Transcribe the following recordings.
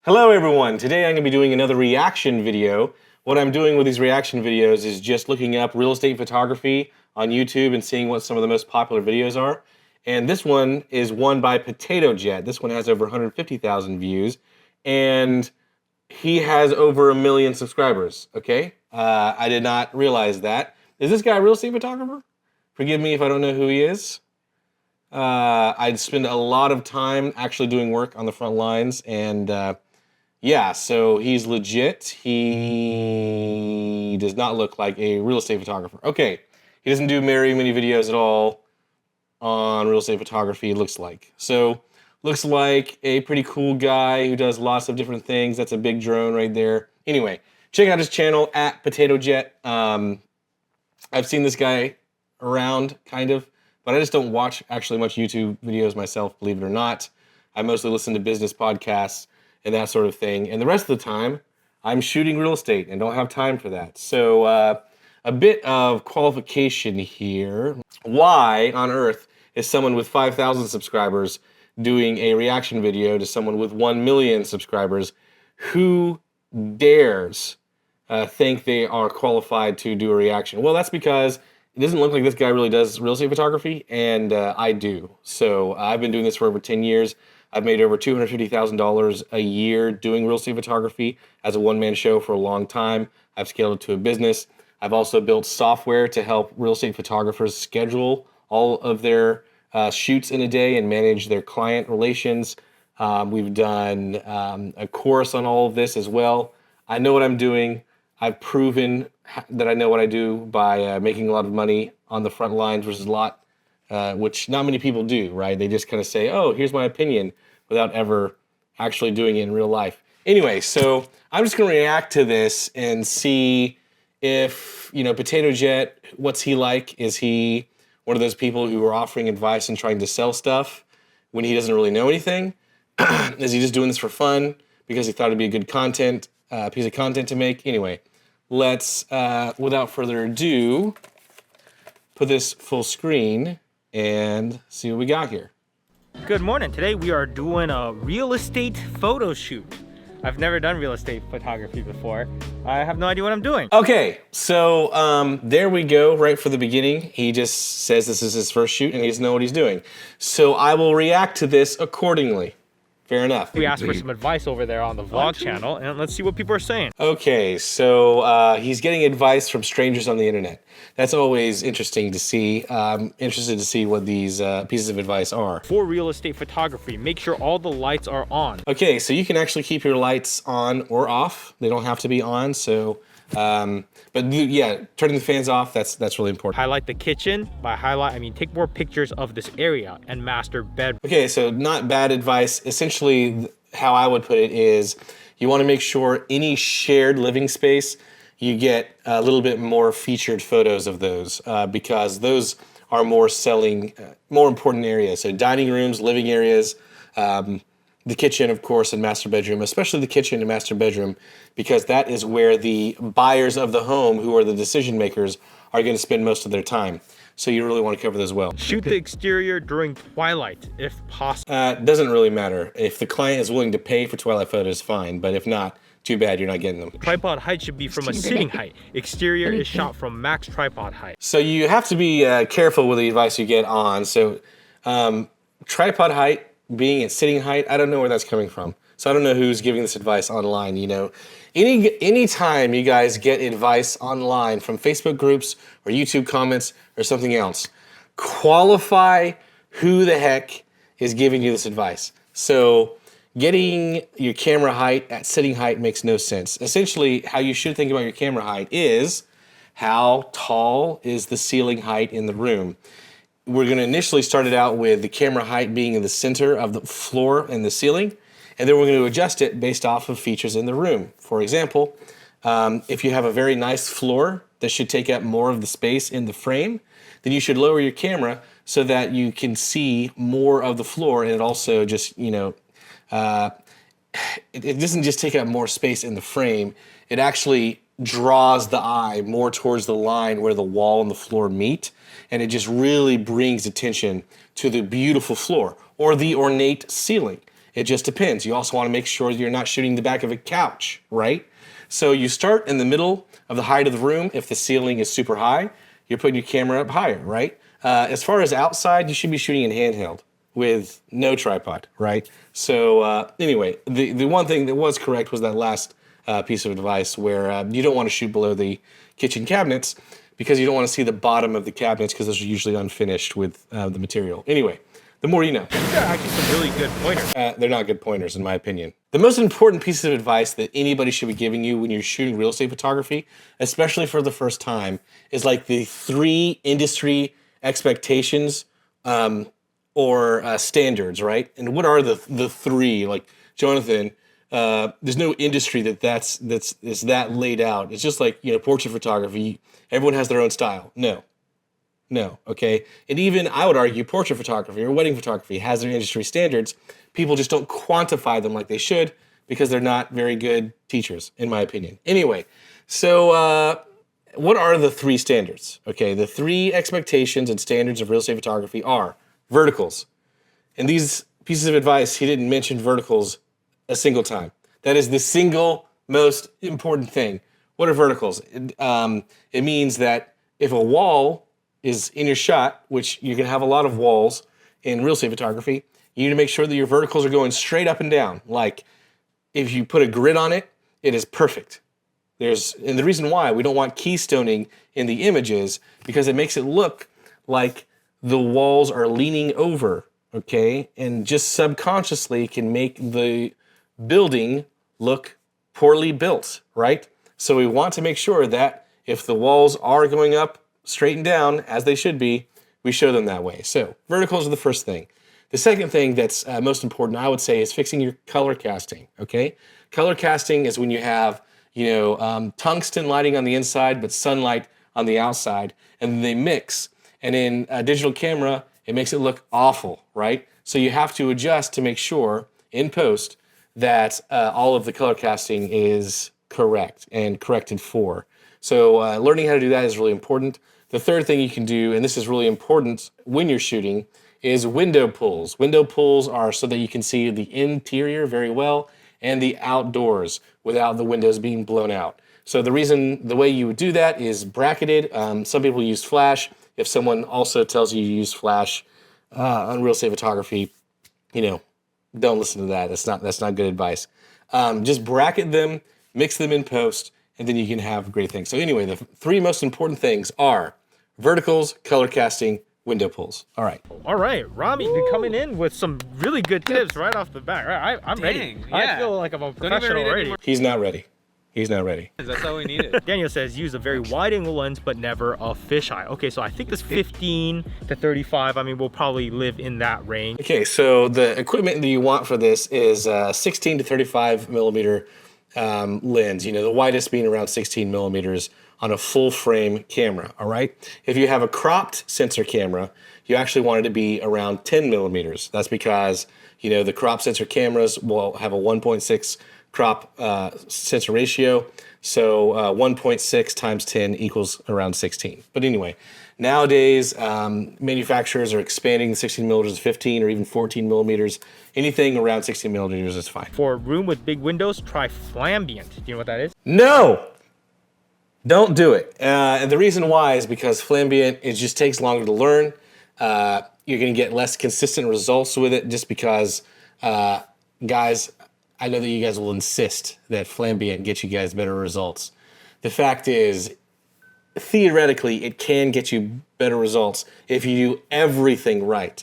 Hello everyone, today I'm going to be doing another reaction video. What I'm doing with these reaction videos is just looking up real estate photography on YouTube and seeing what some of the most popular videos are. And this one is one by Potato Jet. This one has over 150,000 views and he has over 1 million subscribers, okay? I did not realize that. Is this guy a real estate photographer? Forgive me if I don't know who he is. I'd spend a lot of time actually doing work on the front lines and yeah, so he's legit. He does not look like a real estate photographer. Okay, he doesn't do very many videos at all on real estate photography, it looks like. So, looks like a pretty cool guy who does lots of different things. That's a big drone right there. Anyway, check out his channel at Potato Jet. I've seen this guy around, kind of, but I just don't watch actually much YouTube videos myself, believe it or not. I mostly listen to business podcasts and that sort of thing. And the rest of the time, I'm shooting real estate and don't have time for that. So a bit of qualification here. Why on earth is someone with 5,000 subscribers doing a reaction video to someone with 1 million subscribers? Who dares think they are qualified to do a reaction? Well, that's because it doesn't look like this guy really does real estate photography, and I do. So I've been doing this for over 10 years. I've made over $250,000 a year doing real estate photography as a one-man show for a long time. I've scaled it to a business. I've also built software to help real estate photographers schedule all of their shoots in a day and manage their client relations. We've done a course on all of this as well. I know what I'm doing. I've proven that I know what I do by making a lot of money on the front lines versus a lot which not many people do, right? They just kind of say, oh, here's my opinion, without ever actually doing it in real life. Anyway, so I'm just going to react to this and see if, Potato Jet, what's he like? Is he one of those people who are offering advice and trying to sell stuff when he doesn't really know anything? Is he just doing this for fun because he thought it'd be a good piece of content to make? Anyway, let's, without further ado, put this full screen and see what we got here. Good morning. Today we are doing a real estate photo shoot. I've never done real estate photography before. I have no idea what I'm doing. Okay, so there we go, right for the beginning. He just says this is his first shoot and he doesn't know what he's doing. So I will react to this accordingly. Fair enough. We asked for some advice over there on the vlog channel, and let's see what people are saying. Okay, so he's getting advice from strangers on the internet. That's always interesting to see. I'm interested to see what these pieces of advice are. For real estate photography, make sure all the lights are on. Okay, so you can actually keep your lights on or off. They don't have to be on, so... but yeah, turning the fans off, that's really important. Highlight the kitchen. By highlight, I mean take more pictures of this area and master bedroom. Okay, so not bad advice. Essentially, how I would put it is you want to make sure any shared living space, you get a little bit more featured photos of those because those are more selling, more important areas. So dining rooms, living areas, the kitchen, of course, and master bedroom, especially the kitchen and master bedroom, because that is where the buyers of the home, who are the decision makers, are going to spend most of their time. So you really want to cover those well. Shoot the exterior during twilight, if possible. Doesn't really matter. If the client is willing to pay for twilight photos, fine. But if not, too bad, you're not getting them. Tripod height should be from a sitting height. Exterior is shot from max tripod height. So you have to be careful with the advice you get on. So tripod height, being at sitting height, I don't know where that's coming from. So I don't know who's giving this advice online, Any time you guys get advice online from Facebook groups or YouTube comments or something else, qualify who the heck is giving you this advice. So getting your camera height at sitting height makes no sense. Essentially, how you should think about your camera height is how tall is the ceiling height in the room. We're going to initially start it out with the camera height being in the center of the floor and the ceiling, and then we're going to adjust it based off of features in the room. For example, if you have a very nice floor that should take up more of the space in the frame, then you should lower your camera so that you can see more of the floor, and it also just, it doesn't just take up more space in the frame, it actually draws the eye more towards the line where the wall and the floor meet, and it just really brings attention to the beautiful floor or the ornate ceiling. It just depends. You also want to make sure you're not shooting the back of a couch, right? So you start in the middle of the height of the room. If the ceiling is super high, you're putting your camera up higher, right? As far as outside, you should be shooting in handheld with no tripod, right? So anyway, the one thing that was correct was that last piece of advice where you don't want to shoot below the kitchen cabinets because you don't want to see the bottom of the cabinets because those are usually unfinished with the material. Anyway, the more you know. These are actually some really good pointers. They're not good pointers, in my opinion. The most important piece of advice that anybody should be giving you when you're shooting real estate photography, especially for the first time, is like the 3 industry expectations or standards, right? And what are the 3? Like, Jonathan, there's no industry that's that laid out. It's just like, portrait photography. Everyone has their own style. No, okay? And even, I would argue, portrait photography or wedding photography has their industry standards. People just don't quantify them like they should because they're not very good teachers, in my opinion. Anyway, so what are the 3 standards? Okay, the 3 expectations and standards of real estate photography are verticals. And these pieces of advice, he didn't mention verticals a single time. That is the single most important thing. What are verticals? It means that if a wall is in your shot, which you can have a lot of walls in real estate photography, you need to make sure that your verticals are going straight up and down. Like if you put a grid on it, it is perfect. And the reason why we don't want keystoning in the images because it makes it look like the walls are leaning over, okay? And just subconsciously can make the building look poorly built, right? So we want to make sure that if the walls are going up straight and down, as they should be, we show them that way. So verticals are the first thing. The second thing that's most important, I would say, is fixing your color casting, okay? Color casting is when you have, tungsten lighting on the inside, but sunlight on the outside, and they mix. And in a digital camera, it makes it look awful, right? So you have to adjust to make sure, in post, that all of the color casting is correct and corrected for. So learning how to do that is really important. The third thing you can do, and this is really important when you're shooting, is window pulls. Window pulls are so that you can see the interior very well and the outdoors without the windows being blown out. So the way you would do that is bracketed. Some people use flash. If someone also tells you to use flash on real estate photography, don't listen to that. That's not good advice. Just bracket them, mix them in post, and then you can have great things. So anyway, the 3 most important things are verticals, color casting, window pulls. All right. Rami, you're coming in with some really good tips right off the bat. Right, I'm ready. Yeah. I feel like I'm a professional already. He's not ready. That's all we needed. Daniel says use a very wide angle lens, but never a fisheye. Okay, so I think this 15 to 35, we'll probably live in that range. Okay, so the equipment that you want for this is 16 to 35 millimeter lens, the widest being around 16 millimeters on a full frame camera, all right? If you have a cropped sensor camera, you actually want it to be around 10 millimeters. That's because, the crop sensor cameras will have a 1.6 crop sensor ratio. So 1.6 times 10 equals around 16. But anyway, nowadays, manufacturers are expanding the 16 millimeters to 15 or even 14 millimeters. Anything around 16 millimeters is fine. For a room with big windows, try flambient. Do you know what that is? No! Don't do it. And the reason why is because flambient, it just takes longer to learn. You're going to get less consistent results with it just because, guys, I know that you guys will insist that flambient gets you guys better results. The fact is, theoretically, it can get you better results if you do everything right.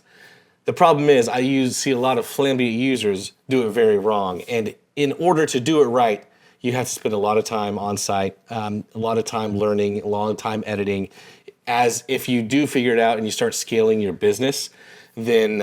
The problem is, see a lot of flambient users do it very wrong. And in order to do it right, you have to spend a lot of time on site, a lot of time learning, a lot of time editing. As if you do figure it out and you start scaling your business, then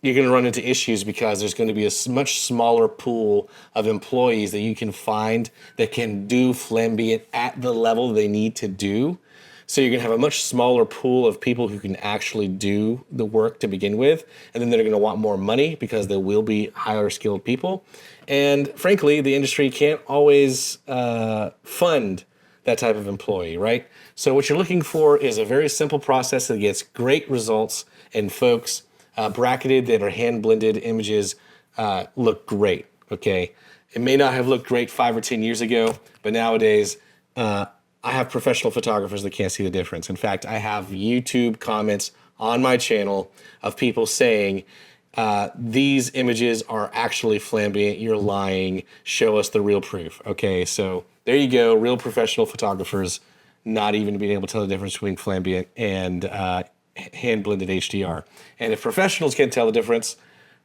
you're going to run into issues because there's going to be a much smaller pool of employees that you can find that can do flambient at the level they need to do. So you're going to have a much smaller pool of people who can actually do the work to begin with. And then they're going to want more money because there will be higher skilled people. And frankly, the industry can't always fund that type of employee, right? So what you're looking for is a very simple process that gets great results. And folks, bracketed that are hand blended images look great. Okay, it may not have looked great 5 or 10 years ago, but nowadays I have professional photographers that can't see the difference. In fact, I have YouTube comments on my channel of people saying, these images are actually flamboyant, you're lying, show us the real proof. Okay, so there you go, real professional photographers not even being able to tell the difference between flamboyant and hand-blended HDR. And if professionals can't tell the difference,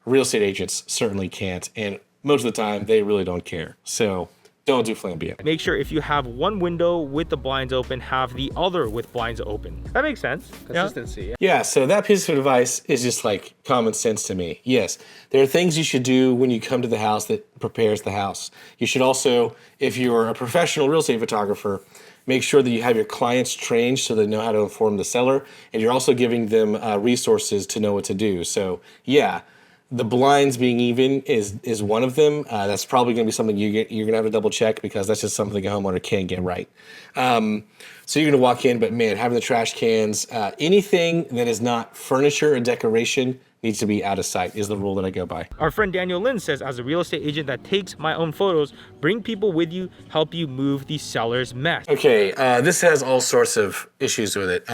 real estate agents certainly can't, and most of the time, they really don't care. So don't do flamboyant. Make sure if you have one window with the blinds open, have the other with blinds open. That makes sense. Consistency. Yeah, so that piece of advice is just like common sense to me. Yes, there are things you should do when you come to the house that prepares the house. You should also, if you're a professional real estate photographer, make sure that you have your clients trained so they know how to inform the seller, and you're also giving them resources to know what to do. So yeah, the blinds being even is one of them. That's probably going to be something you're going to have to double check, because that's just something a homeowner can't get right. So you're going to walk in, but man, having the trash cans, anything that is not furniture or decoration needs to be out of sight is the rule that I go by. Our friend Daniel Lin says, as a real estate agent that takes my own photos, bring people with you, help you move the seller's mess. Okay, this has all sorts of issues with it.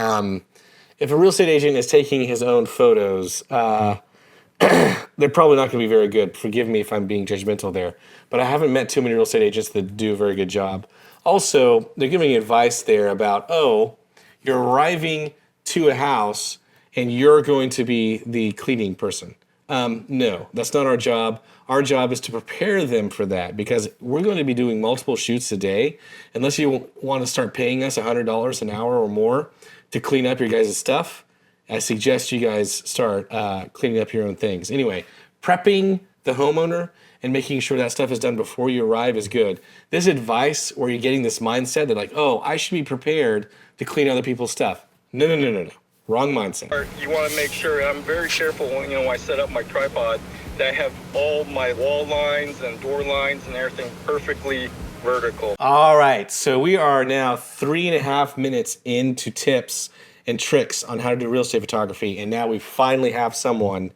If a real estate agent is taking his own photos, they're probably not going to be very good. Forgive me if I'm being judgmental there, but I haven't met too many real estate agents that do a very good job. Also, they're giving advice there about, oh, you're arriving to a house and you're going to be the cleaning person. No, that's not our job. Our job is to prepare them for that, because we're going to be doing multiple shoots a day. Unless you want to start paying us $100 an hour or more to clean up your guys' stuff, I suggest you guys start cleaning up your own things. Anyway, prepping the homeowner and making sure that stuff is done before you arrive is good. This advice where you're getting this mindset that like, oh, I should be prepared to clean other people's stuff. No. Wrong mindset. You want to make sure, I'm very careful when I set up my tripod, that I have all my wall lines and door lines and everything perfectly vertical. All right, so we are now 3.5 minutes into tips and tricks on how to do real estate photography, and now we finally have someone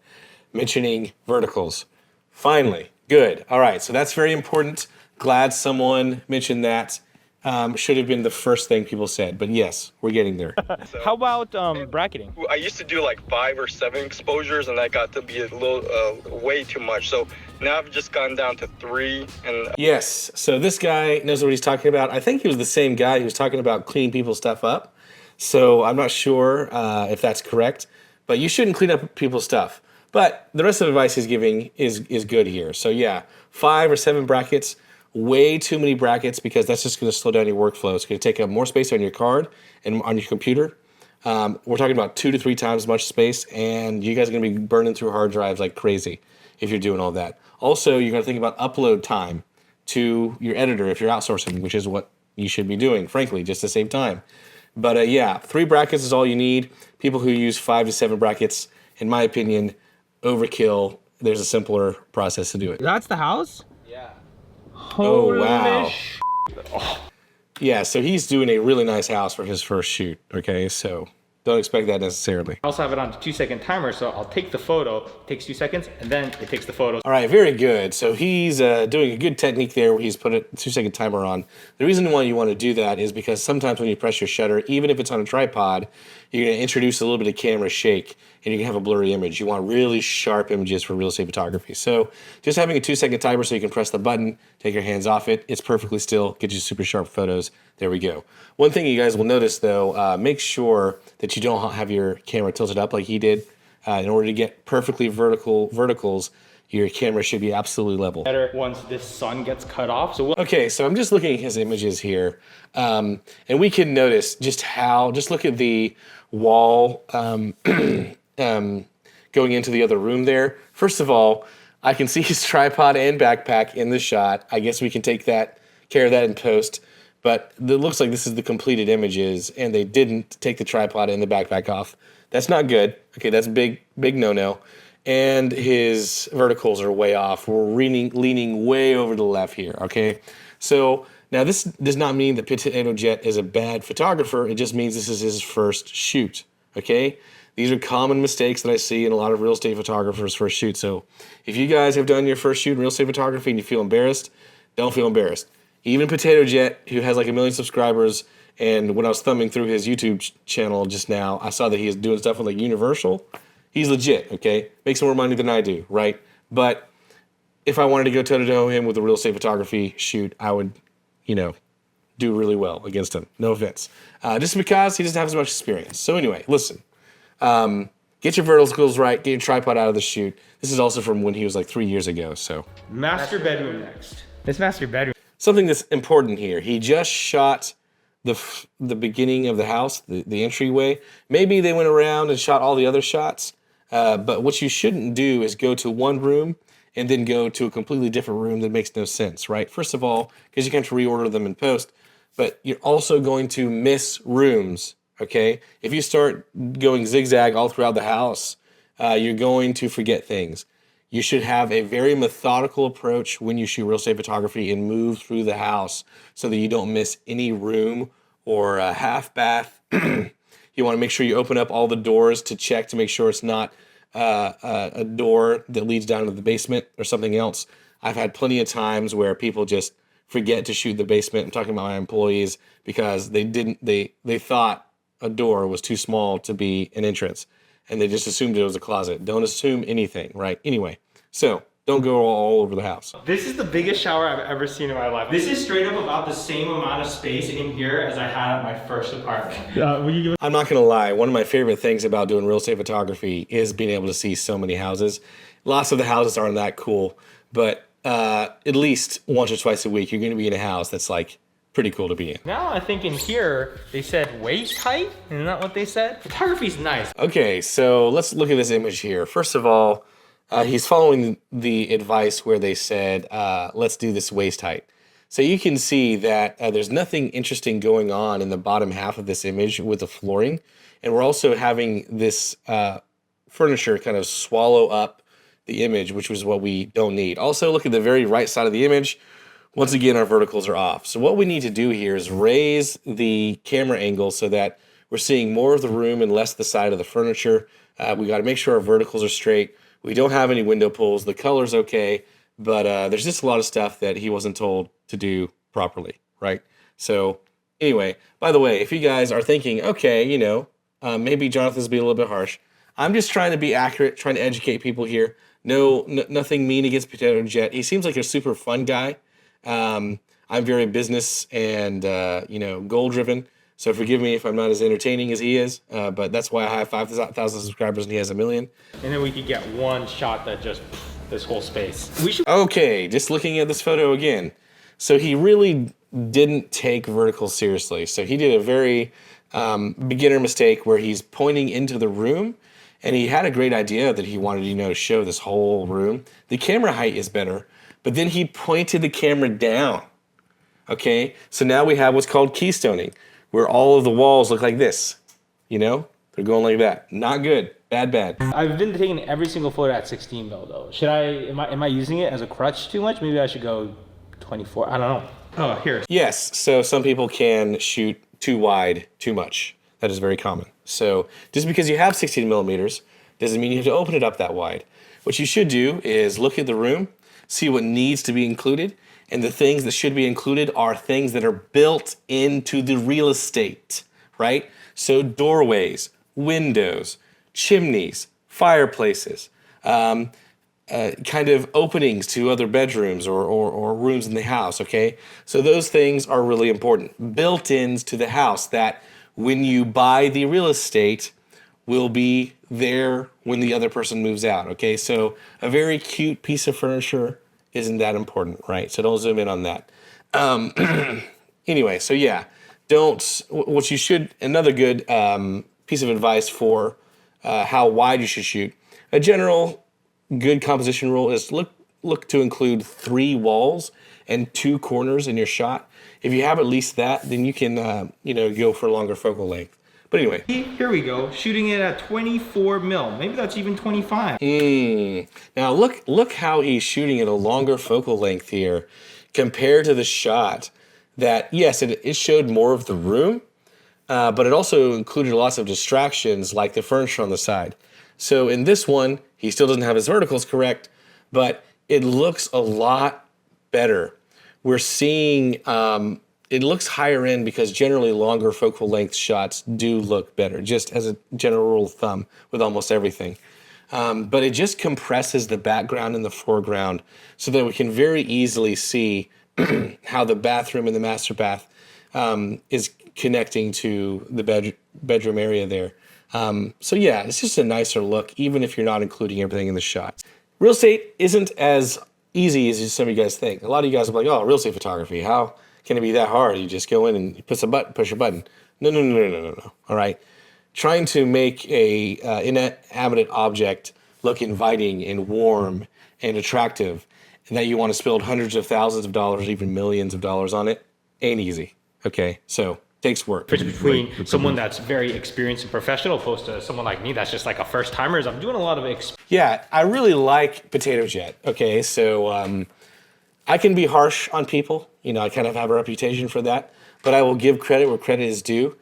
mentioning verticals. Finally, good. All right, so that's very important. Glad someone mentioned that. Should have been the first thing people said, but yes, we're getting there. How about bracketing? I used to do like 5 or 7 exposures, and that got to be a little way too much. So now I've just gone down to 3. And Yes, so this guy knows what he's talking about. I think he was the same guy who was talking about cleaning people's stuff up. So I'm not sure if that's correct, but you shouldn't clean up people's stuff. But the rest of the advice he's giving is good here. So yeah, 5 or 7 brackets. Way too many brackets, because that's just going to slow down your workflow. It's going to take up more space on your card and on your computer. We're talking about 2 to 3 times as much space, and you guys are going to be burning through hard drives like crazy if you're doing all that. Also, you're going to think about upload time to your editor if you're outsourcing, which is what you should be doing, frankly, just to save time. But yeah, 3 brackets is all you need. People who use 5 to 7 brackets, in my opinion, overkill. There's a simpler process to do it. That's the house? Yeah. Oh, wow. Yeah, so he's doing a really nice house for his first shoot, okay? So don't expect that necessarily. I also have it on a 2-second timer, so I'll take the photo, it takes 2 seconds, and then it takes the photo. All right, very good. So he's doing a good technique there where he's put a 2-second timer on. The reason why you want to do that is because sometimes when you press your shutter, even if it's on a tripod, you're going to introduce a little bit of camera shake, and you can have a blurry image. You want really sharp images for real estate photography. So just having a 2-second timer so you can press the button, take your hands off it, it's perfectly still, get you super sharp photos. There we go. One thing you guys will notice though, make sure that you don't have your camera tilted up like he did. In order to get perfectly verticals, your camera should be absolutely level. Better once this sun gets cut off. So Okay, so I'm just looking at his images here, and we can notice just look at the wall going into the other room there. First of all, I can see his tripod and backpack in the shot. I guess we can take care of that in post, but it looks like this is the completed images, and they didn't take the tripod and the backpack off. That's not good. Okay, that's big no-no. And his verticals are way off. We're leaning way over to the left here, okay? So now this does not mean that Potato Jet is a bad photographer. It just means this is his first shoot, okay? These are common mistakes that I see in a lot of real estate photographers' first shoot. So if you guys have done your first shoot in real estate photography and you feel embarrassed, don't feel embarrassed. Even Potato Jet, who has like 1 million subscribers, and when I was thumbing through his YouTube channel just now, I saw that he is doing stuff with like Universal. He's legit, okay? Makes more money than I do, right? But if I wanted to go toe-to-toe him with a real estate photography shoot, I would, do really well against him. No offense. Just because he doesn't have as much experience. So anyway, listen. Get your verticals right. Get your tripod out of the shoot. This is also from when he was like 3 years ago, so. Master bedroom next. This master bedroom. Something that's important here. He just shot the beginning of the house, the entryway. Maybe they went around and shot all the other shots. But what you shouldn't do is go to one room and then go to a completely different room that makes no sense, right? First of all, because you can have to reorder them in post, but you're also going to miss rooms, okay? If you start going zigzag all throughout the house, you're going to forget things. You should have a very methodical approach when you shoot real estate photography and move through the house so that you don't miss any room or a half bath. You want to make sure you open up all the doors to check to make sure it's not a door that leads down to the basement or something else. I've had plenty of times where people just forget to shoot the basement. I'm talking about my employees because they thought a door was too small to be an entrance and they just assumed it was a closet. Don't assume anything, right? Anyway, so don't go all over the house. This is the biggest shower I've ever seen in my life. This is straight up about the same amount of space in here as I had at my first apartment. I'm not gonna lie, one of my favorite things about doing real estate photography is being able to see so many houses. Lots of the houses aren't that cool, but at least once or twice a week, you're gonna be in a house that's like pretty cool to be in. Now I think in here, they said waist height. Isn't that what they said? Photography's nice. Okay, so let's look at this image here. First of all, he's following the advice where they said, let's do this waist height. So you can see that there's nothing interesting going on in the bottom half of this image with the flooring. And we're also having this furniture kind of swallow up the image, which was what we don't need. Also, look at the very right side of the image. Once again, our verticals are off. So what we need to do here is raise the camera angle so that we're seeing more of the room and less the side of the furniture. We got to make sure our verticals are straight. We don't have any window pulls. The color's okay, but there's just a lot of stuff that he wasn't told to do properly, right? So anyway, by the way, if you guys are thinking, okay, maybe Jonathan's being a little bit harsh, I'm just trying to be accurate, trying to educate people here. Nothing mean against Potato Jet. He seems like a super fun guy. I'm very business and, goal driven. So forgive me if I'm not as entertaining as he is, but that's why I have 5,000 subscribers and he has 1 million. And then we could get one shot that just this whole space. Okay, just looking at this photo again. So he really didn't take vertical seriously. So he did a very beginner mistake where he's pointing into the room and he had a great idea that he wanted, to show this whole room. The camera height is better, but then he pointed the camera down. Okay, so now we have what's called keystoning, where all of the walls look like this. They're going like that. Not good. Bad. I've been taking every single photo at 16 mil though. Am I using it as a crutch too much? Maybe I should go 24. I don't know. Oh, here. Yes, so some people can shoot too wide, too much. That is very common. So just because you have 16 millimeters doesn't mean you have to open it up that wide. What you should do is look at the room, see what needs to be included, and the things that should be included are things that are built into the real estate, right? So doorways, windows, chimneys, fireplaces, kind of openings to other bedrooms or rooms in the house, okay? So those things are really important. Built-ins to the house that when you buy the real estate will be there when the other person moves out, okay? So a very cute piece of furniture isn't that important, right? So don't zoom in on that. Anyway, so yeah, another good piece of advice for how wide you should shoot. A general good composition rule is look to include 3 walls and 2 corners in your shot. If you have at least that, then you can, go for a longer focal length. But anyway. Here we go, shooting it at 24 mil. Maybe that's even 25. Now look how he's shooting at a longer focal length here compared to the shot that, yes, it showed more of the room, but it also included lots of distractions like the furniture on the side. So in this one, he still doesn't have his verticals correct, but it looks a lot better. We're seeing it looks higher end because generally longer focal length shots do look better, just as a general rule of thumb with almost everything. But it just compresses the background and the foreground so that we can very easily see how the bathroom and the master bath is connecting to the bedroom area there. So yeah, it's just a nicer look, even if you're not including everything in the shot. Real estate isn't as easy as some of you guys think. A lot of you guys are like, oh, real estate photography, how can it be that hard? You just go in and push a button. No. All right. Trying to make a inanimate object look inviting and warm and attractive, and that you want to spend hundreds of thousands of dollars, even millions of dollars on it, ain't easy. Okay, so takes work. Between someone that's very experienced and professional opposed to someone like me that's just like a first timer, I'm doing a lot of Yeah, I really like Potato Jet. Okay, so I can be harsh on people. You know, I kind of have a reputation for that, but I will give credit where credit is due.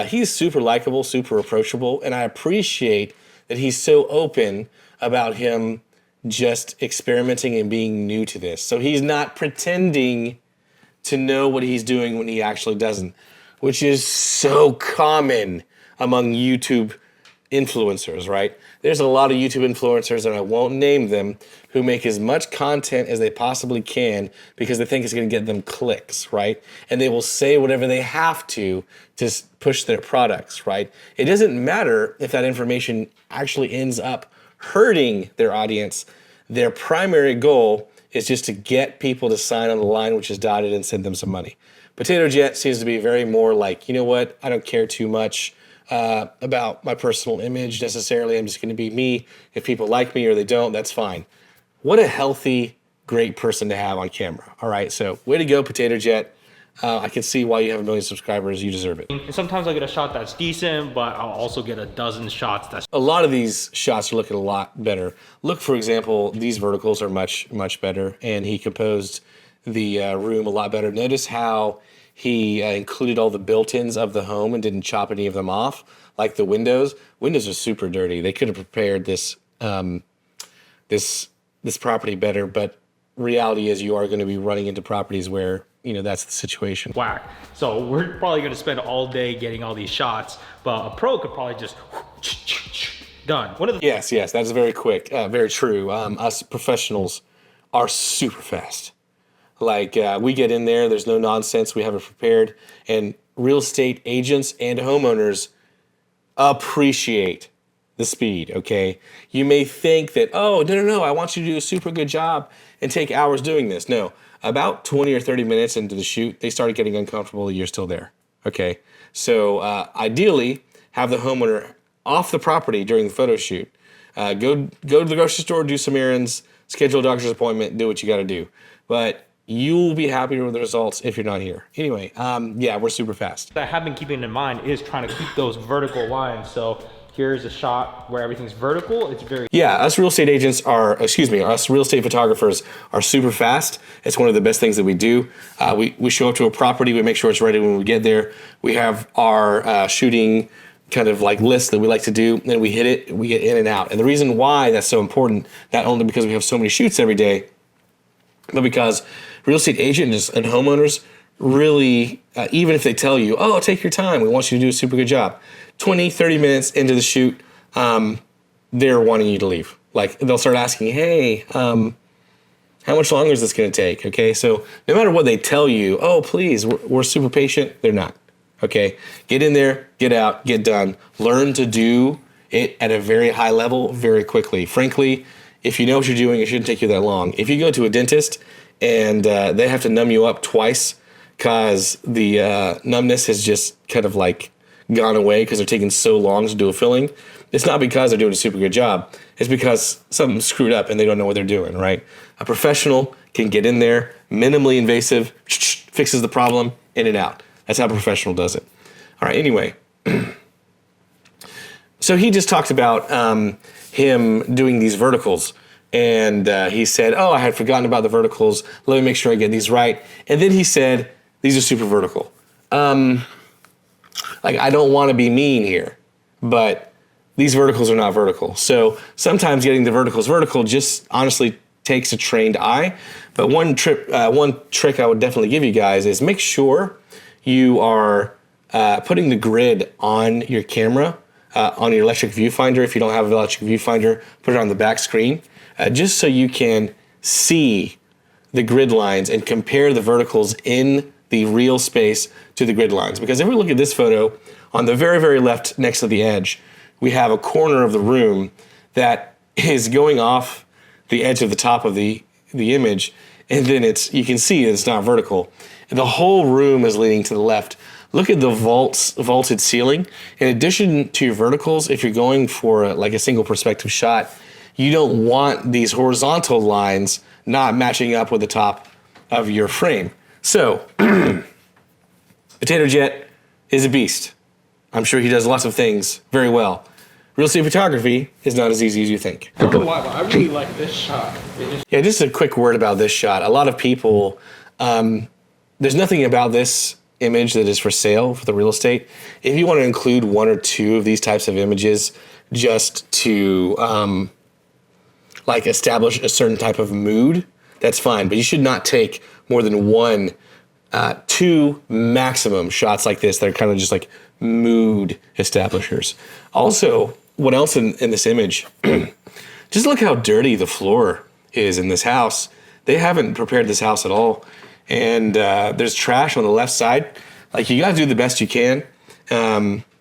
He's super likable, super approachable, and I appreciate that he's so open about him just experimenting and being new to this. So he's not pretending to know what he's doing when he actually doesn't, which is so common among YouTube influencers, right? There's a lot of YouTube influencers, and I won't name them, who make as much content as they possibly can because they think it's going to get them clicks, right? And they will say whatever they have to push their products, right? It doesn't matter if that information actually ends up hurting their audience. Their primary goal is just to get people to sign on the line which is dotted and send them some money. Potato Jet seems to be very more like, you know what, I don't care too much about my personal image necessarily. I'm just going to be me. If people like me or they don't, that's fine. What a healthy, great person to have on camera. All right, so way to go, Potato Jet. I can see why you have 1 million subscribers. You deserve it. And sometimes I get a shot that's decent, but I'll also get a dozen shots that's... A lot of these shots are looking a lot better. Look, for example, these verticals are much, much better, and he composed the room a lot better. Notice how he included all the built-ins of the home and didn't chop any of them off, like the windows. Windows are super dirty. They could have prepared this this property better, but reality is you are going to be running into properties where, you know, that's the situation. Whack. So we're probably going to spend all day getting all these shots, but a pro could probably just done. One of the Yes, that's very quick, very true. Us professionals are super fast. Like we get in there, there's no nonsense, we have it prepared, and real estate agents and homeowners appreciate the speed, okay? You may think that, oh, no, I want you to do a super good job and take hours doing this. No, about 20 or 30 minutes into the shoot, they started getting uncomfortable, you're still there, okay? So ideally, have the homeowner off the property during the photo shoot. Go to the grocery store, do some errands, schedule a doctor's appointment, do what you gotta do. But you'll be happier with the results if you're not here. Anyway, yeah, we're super fast. that I have been keeping in mind is trying to keep those vertical lines. So here's a shot where everything's vertical. It's very... Yeah, us real estate agents are, us real estate photographers are super fast. It's one of the best things that we do. We show up to a property, we make sure it's ready when we get there. We have our shooting kind of like list that we like to do, then we hit it, we get in and out. And the reason why that's so important, not only because we have so many shoots every day, but because real estate agents and homeowners really, even if they tell you, oh, take your time, we want you to do a super good job, 20, 30 minutes into the shoot, they're wanting you to leave. Like, they'll start asking, hey, how much longer is this going to take? Okay, so no matter what they tell you, oh, please, we're super patient, they're not. Okay, get in there, get out, get done. Learn to do it at a very high level very quickly. Frankly, if you know what you're doing, it shouldn't take you that long. If you go to a dentist and they have to numb you up twice because the numbness has just kind of like gone away because they're taking so long to do a filling, it's not because they're doing a super good job. It's because something screwed up and they don't know what they're doing, right? A professional can get in there, minimally invasive, fixes the problem, in and out. That's how a professional does it. All right, anyway. So he just talked about him doing these verticals. And he said, oh, I had forgotten about the verticals. Let me make sure I get these right. And then he said, these are super vertical. Like, I don't want to be mean here, but these verticals are not vertical. So sometimes getting the verticals vertical just honestly takes a trained eye. But one trick I would definitely give you guys is make sure you are putting the grid on your camera, on your electric viewfinder. If you don't have an electric viewfinder, put it on the back screen, just so you can see the grid lines and compare the verticals in the real space to the grid lines. Because if we look at this photo, on the very, very left next to the edge, we have a corner of the room that is going off the edge of the top of the image, and then you can see it's not vertical. And the whole room is leaning to the left. Look at the vaulted ceiling. In addition to your verticals, if you're going for like a single perspective shot, you don't want these horizontal lines not matching up with the top of your frame. So, Potato Jet is a beast. I'm sure he does lots of things very well. Real estate photography is not as easy as you think. I don't know why, but I really like this shot. Yeah, just a quick word about this shot. A lot of people, there's nothing about this image that is for sale for the real estate. If you want to include one or two of these types of images just to like establish a certain type of mood, that's fine. But you should not take more than one, two maximum shots like this that are kind of just like mood establishers. Also, what else in this image? Just look how dirty the floor is in this house. They haven't prepared this house at all. And there's trash on the left side. Like, you gotta do the best you can.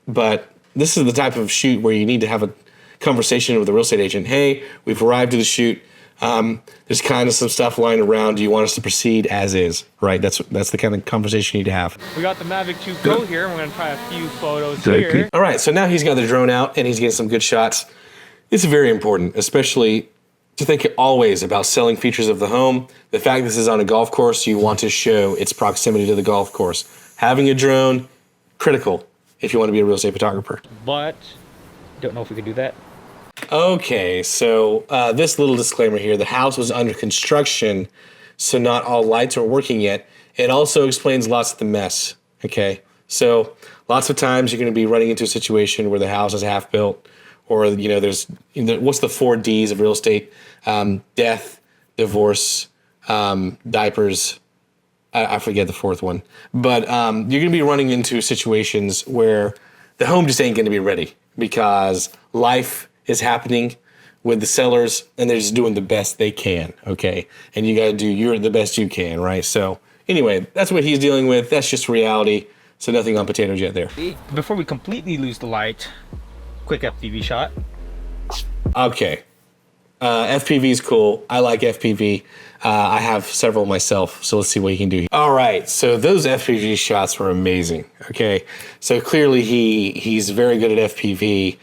But this is the type of shoot where you need to have a conversation with the real estate agent. Hey, we've arrived to the shoot. There's kind of some stuff lying around. Do you want us to proceed as is? Right, that's the kind of conversation you need to have. We got the Mavic 2 Pro here. We're gonna try a few photos here. All right, so now he's got the drone out and he's getting some good shots. It's very important, especially to think always about selling features of the home. The fact this is on a golf course, you want to show its proximity to the golf course. Having a drone, critical if you want to be a real estate photographer. But don't know if we could do that. Okay, so this little disclaimer here, the house was under construction, so not all lights are working yet. It also explains lots of the mess, okay? So lots of times you're gonna be running into a situation where the house is half built, or there's what's the 4 Ds of real estate? Death, divorce, diapers. I forget the 4th one. But you're gonna be running into situations where the home just ain't gonna be ready because life is happening with the sellers and they're just doing the best they can, okay? And you gotta do the best you can, right? So anyway, that's what he's dealing with. That's just reality. So nothing on Potato Jet there. Before we completely lose the light, quick FPV shot. Okay. FPV is cool. I like FPV. I have several myself, so let's see what he can do. All right, so those FPV shots were amazing. Okay, so clearly he's very good at FPV.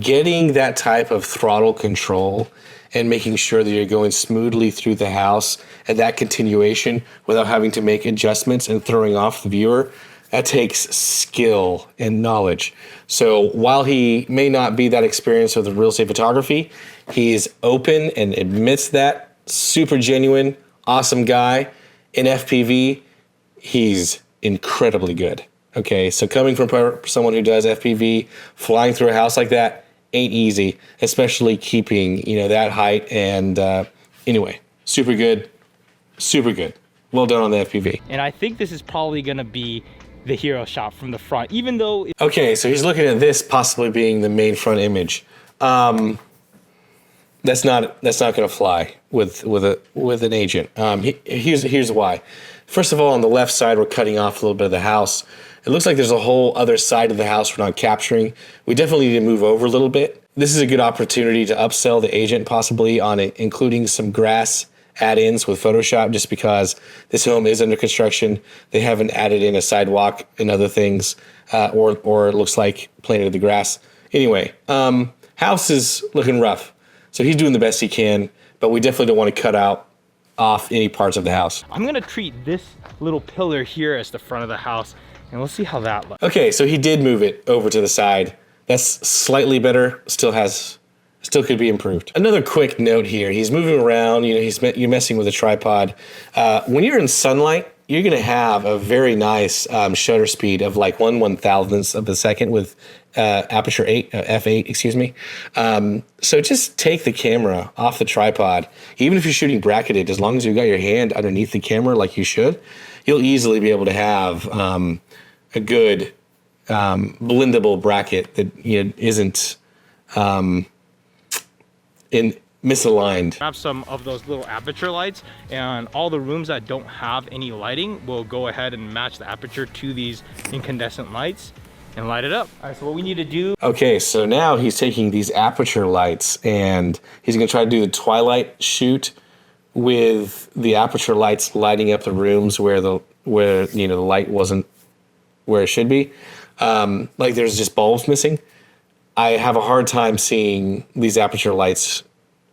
Getting that type of throttle control and making sure that you're going smoothly through the house and that continuation without having to make adjustments and throwing off the viewer, that takes skill and knowledge. So while he may not be that experienced with real estate photography, he is open and admits that. Super genuine, awesome guy. In FPV, he's incredibly good. Okay, so coming from someone who does FPV, flying through a house like that ain't easy, especially keeping that height. And anyway, super good, super good. Well done on the FPV. And I think this is probably gonna be the hero shot from the front, even though. Okay, so he's looking at this possibly being the main front image. That's not going to fly with an agent. Here's why. First of all, on the left side, we're cutting off a little bit of the house. It looks like there's a whole other side of the house we're not capturing. We definitely need to move over a little bit. This is a good opportunity to upsell the agent possibly on it, including some grass add-ins with Photoshop, just because this home is under construction. They haven't added in a sidewalk and other things, or it looks like planted the grass. Anyway, house is looking rough. So he's doing the best he can, but we definitely don't want to cut off any parts of the house. I'm gonna treat this little pillar here as the front of the house, and we'll see how that looks. Okay, so he did move it over to the side. That's slightly better, still could be improved. Another quick note here, he's moving around, you're messing with a tripod. When you're in sunlight, you're going to have a very nice shutter speed of like 1/1000th of a second with aperture 8, f8, excuse me. So just take the camera off the tripod. Even if you're shooting bracketed, as long as you've got your hand underneath the camera like you should, you'll easily be able to have a good blendable bracket that isn't misaligned. Have some of those little aperture lights, and all the rooms that don't have any lighting will go ahead and match the aperture to these incandescent lights and light it up. All right, so what we need to do. Okay, so now he's taking these aperture lights and he's gonna try to do the twilight shoot with the aperture lights lighting up the rooms where the light wasn't where it should be. Like there's just bulbs missing. I have a hard time seeing these aperture lights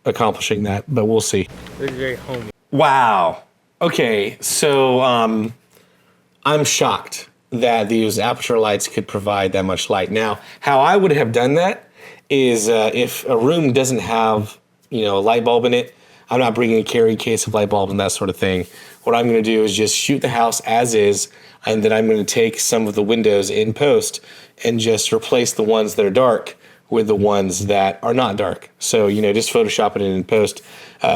accomplishing that, but we'll see. This is very homey. Wow. Okay, so I'm shocked that these aperture lights could provide that much light. Now, how I would have done that is if a room doesn't have, a light bulb in it, I'm not bringing a carry case of light bulbs and that sort of thing. What I'm going to do is just shoot the house as is, and then I'm going to take some of the windows in post and just replace the ones that are dark with the ones that are not dark. So, just Photoshop it in post.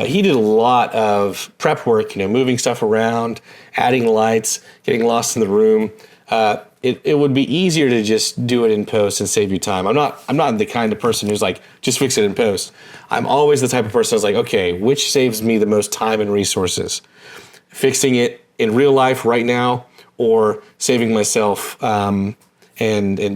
He did a lot of prep work, moving stuff around, adding lights, getting lost in the room. It would be easier to just do it in post and save you time. I'm not the kind of person who's like, just fix it in post. I'm always the type of person who's like, okay, which saves me the most time and resources? Fixing it in real life right now, or saving myself and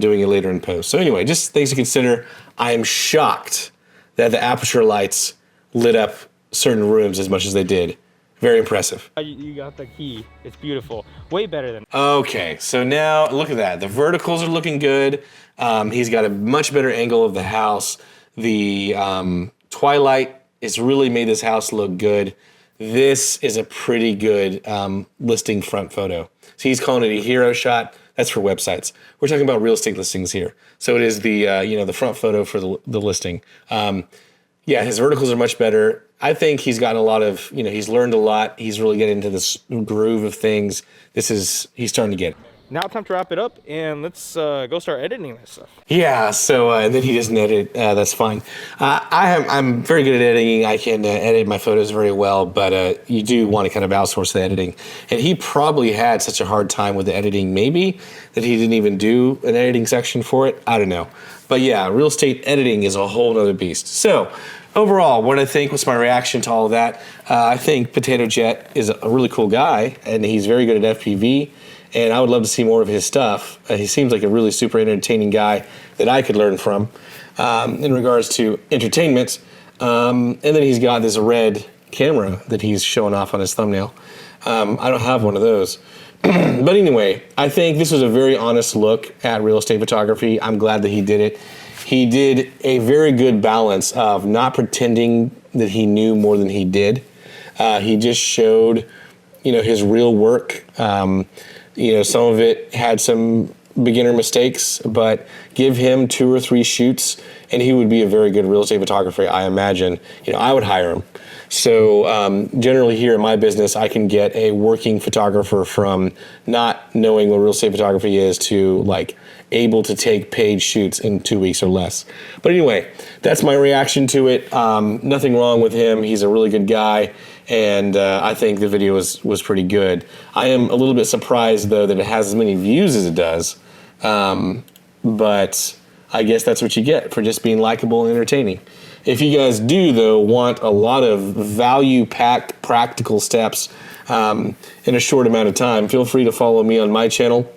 doing it later in post. So anyway, just things to consider. I am shocked that the aperture lights lit up certain rooms as much as they did. Very impressive. You got the key. It's beautiful. Way better than. Okay, so now look at that. The verticals are looking good. He's got a much better angle of the house. The twilight has really made this house look good. This is a pretty good listing front photo. So he's calling it a hero shot. That's for websites. We're talking about real estate listings here. So it is the the front photo for the listing. Yeah, his verticals are much better. I think he's gotten a lot of, he's learned a lot. He's really getting into this groove of things. He's starting to get it. Now time to wrap it up, and let's go start editing this stuff. Yeah, so and then he doesn't edit. That's fine. I'm very good at editing. I can edit my photos very well, but you do want to kind of outsource the editing. And he probably had such a hard time with the editing, maybe, that he didn't even do an editing section for it. I don't know. But yeah, real estate editing is a whole other beast. So overall, what I think was my reaction to all of that, I think Potato Jet is a really cool guy, and he's very good at FPV. And I would love to see more of his stuff. He seems like a really super entertaining guy that I could learn from in regards to entertainment. And then he's got this red camera that he's showing off on his thumbnail. I don't have one of those. But anyway, I think this was a very honest look at real estate photography. I'm glad that he did it. He did a very good balance of not pretending that he knew more than he did. He just showed, his real work. Some of it had some beginner mistakes, but give him 2 or 3 shoots and he would be a very good real estate photographer, I imagine. I would hire him. So generally here in my business, I can get a working photographer from not knowing what real estate photography is to like able to take paid shoots in 2 weeks or less. But anyway, that's my reaction to it. Nothing wrong with him. He's a really good guy. And I think the video was pretty good. I am a little bit surprised, though, that it has as many views as it does. But I guess that's what you get for just being likable and entertaining. If you guys do, though, want a lot of value-packed practical steps in a short amount of time, feel free to follow me on my channel.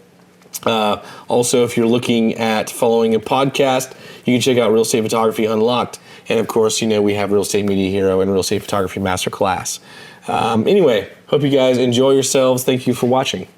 Also, if you're looking at following a podcast, you can check out Real Estate Photography Unlocked. And of course, we have Real Estate Media Hero and Real Estate Photography Masterclass. Anyway, hope you guys enjoy yourselves. Thank you for watching.